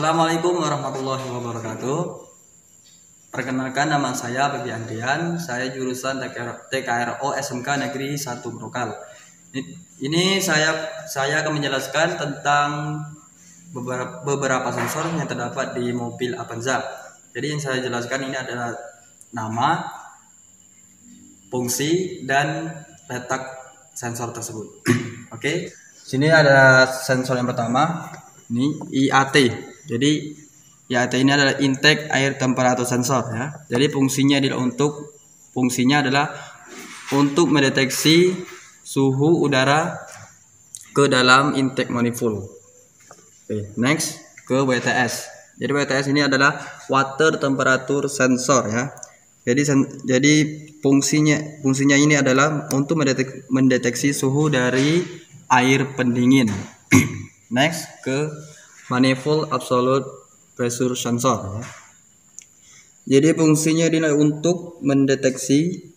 Assalamualaikum warahmatullahi wabarakatuh. Perkenalkan, nama saya Baby Andrian. Saya jurusan TKRO SMK Negeri 1 Brokal. Ini saya akan menjelaskan tentang beberapa sensor yang terdapat di mobil Avanza. Jadi yang saya jelaskan ini adalah nama, fungsi, dan letak sensor tersebut. Oke. Sini ada sensor yang pertama. Ini IAT. Jadi IAT ini adalah intake air temperature sensor ya. Jadi fungsinya adalah untuk mendeteksi suhu udara ke dalam intake manifold. Oke, next ke WTS. Jadi WTS ini adalah water temperature sensor ya. Jadi fungsinya ini adalah untuk mendeteksi suhu dari air pendingin. Next ke manifold absolute pressure sensor ya. Jadi fungsinya adalah untuk mendeteksi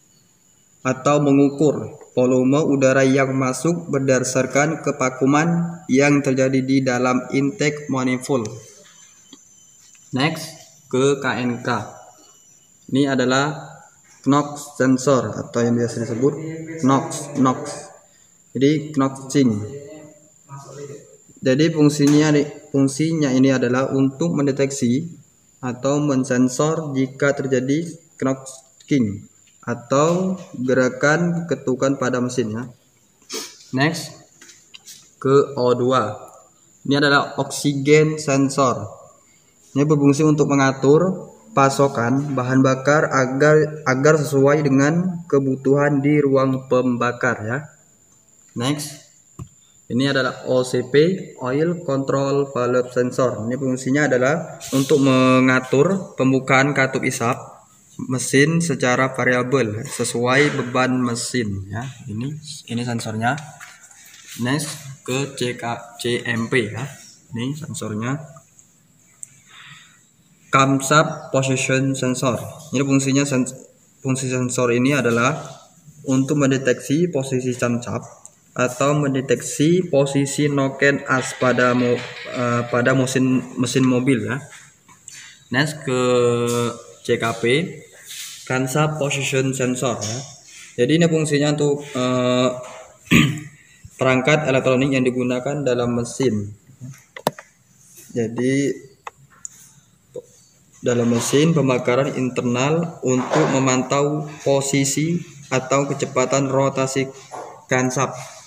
atau mengukur volume udara yang masuk berdasarkan kevakuman yang terjadi di dalam intake manifold. Next ke KNK. Ini adalah knock sensor atau yang biasa disebut knock. Jadi knocking. Jadi fungsinya ini adalah untuk mendeteksi atau mensensor jika terjadi knocking atau gerakan ketukan pada mesin ya. Next ke O2. Ini adalah oksigen sensor. Ini berfungsi untuk mengatur pasokan bahan bakar agar sesuai dengan kebutuhan di ruang pembakar ya. Next, ini adalah OCP, Oil Control Valve Sensor. Ini fungsinya adalah untuk mengatur pembukaan katup isap mesin secara variabel sesuai beban mesin ya. Ini sensornya. Next ke CMP ya. Ini sensornya. Camshaft Position Sensor. Ini fungsi sensor ini adalah untuk mendeteksi posisi camshaft atau mendeteksi posisi noken as pada mesin mobil ya. Next ke CKP, Camshaft Position Sensor ya. Jadi ini fungsinya untuk perangkat elektronik yang digunakan dalam mesin. Jadi dalam mesin pembakaran internal untuk memantau posisi atau kecepatan rotasi camshaft.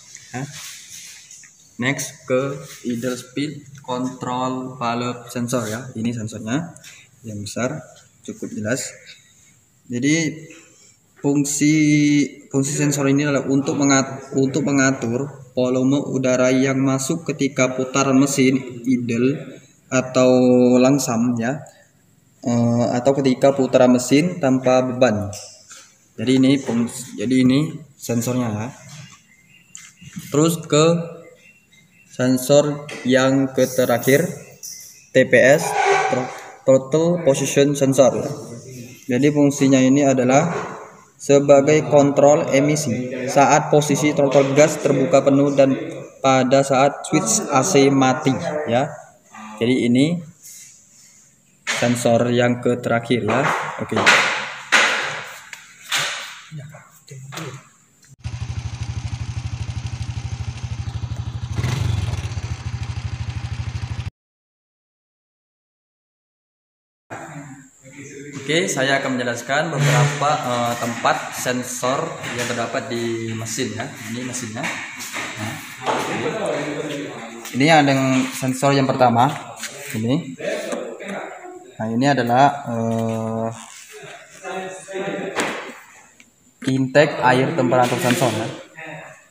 Next ke idle speed control valve sensor ya. Ini sensornya yang besar, cukup jelas. Jadi fungsi sensor ini adalah untuk mengatur volume udara yang masuk ketika putaran mesin idle atau langsam ya, atau ketika putaran mesin tanpa beban. Jadi ini sensornya ya. Terus ke sensor yang terakhir, TPS, Throttle Position Sensor. Jadi fungsinya ini adalah sebagai kontrol emisi saat posisi throttle gas terbuka penuh dan pada saat switch AC mati ya. Jadi ini sensor yang terakhir ya. Oke. Oke, saya akan menjelaskan beberapa tempat sensor yang terdapat di mesin ya. Ini mesinnya. Ini ada yang sensor yang pertama. Ini. Nah, ini adalah intake air temperatur sensor ya.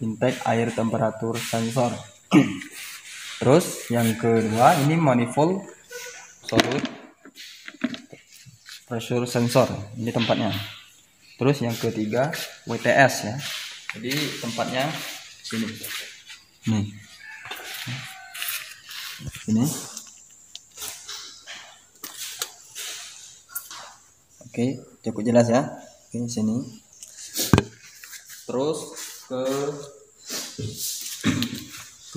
Intake air temperatur sensor. Terus yang kedua ini manifold absolute pressure sensor, ini tempatnya. Terus yang ketiga WTS ya. Jadi tempatnya sini. Nih. Ini. Oke, cukup jelas ya. Oke, sini. Terus ke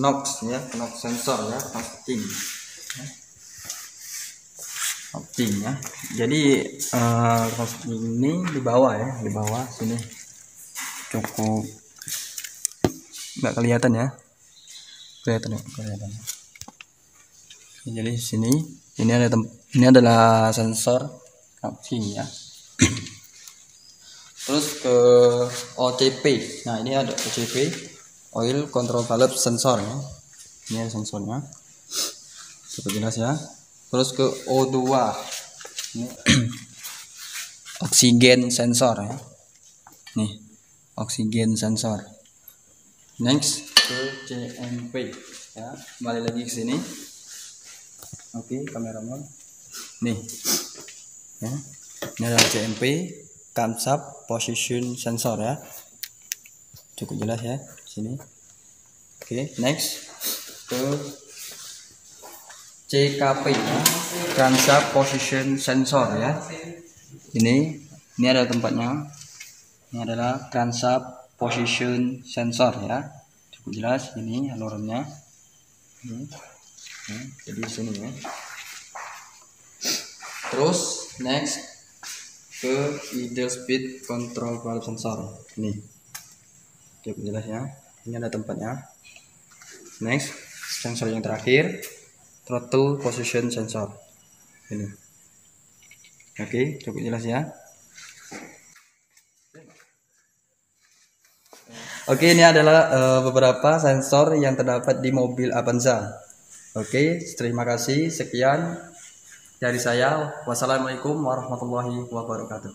knock ya, knock sensor ya, plastik. opting ya. Jadi ini di bawah ya, di bawah sini cukup nggak kelihatan ya, kelihatan. Jadi sini ini adalah sensor opting ya. Terus ke OCP. Nah, ini ada OCP, oil control valve sensor ya. Ini ada sensornya. Cukup jelas ya. Terus ke O2. Ini oksigen sensor ya. Nih, oksigen sensor. Next ke CMP ya. Kembali lagi ke sini. Oke, kameraman. Nih. Ya. Ini adalah CMP, camshaft position sensor ya. Cukup jelas ya sini. Oke, next ke CKP ya, camshaft position sensor ya. Ini ada tempatnya. Ini adalah camshaft position sensor ya. Cukup jelas ini alurnya. Jadi sini ya. Terus next ke idle speed control valve sensor. Ini cukup jelas ya. Ini ada tempatnya. Next, sensor yang terakhir, throttle position sensor. Ini. Oke, cukup jelas ya. Oke, ini adalah beberapa sensor yang terdapat di mobil Avanza. Oke, terima kasih. Sekian dari saya. Wassalamualaikum warahmatullahi wabarakatuh.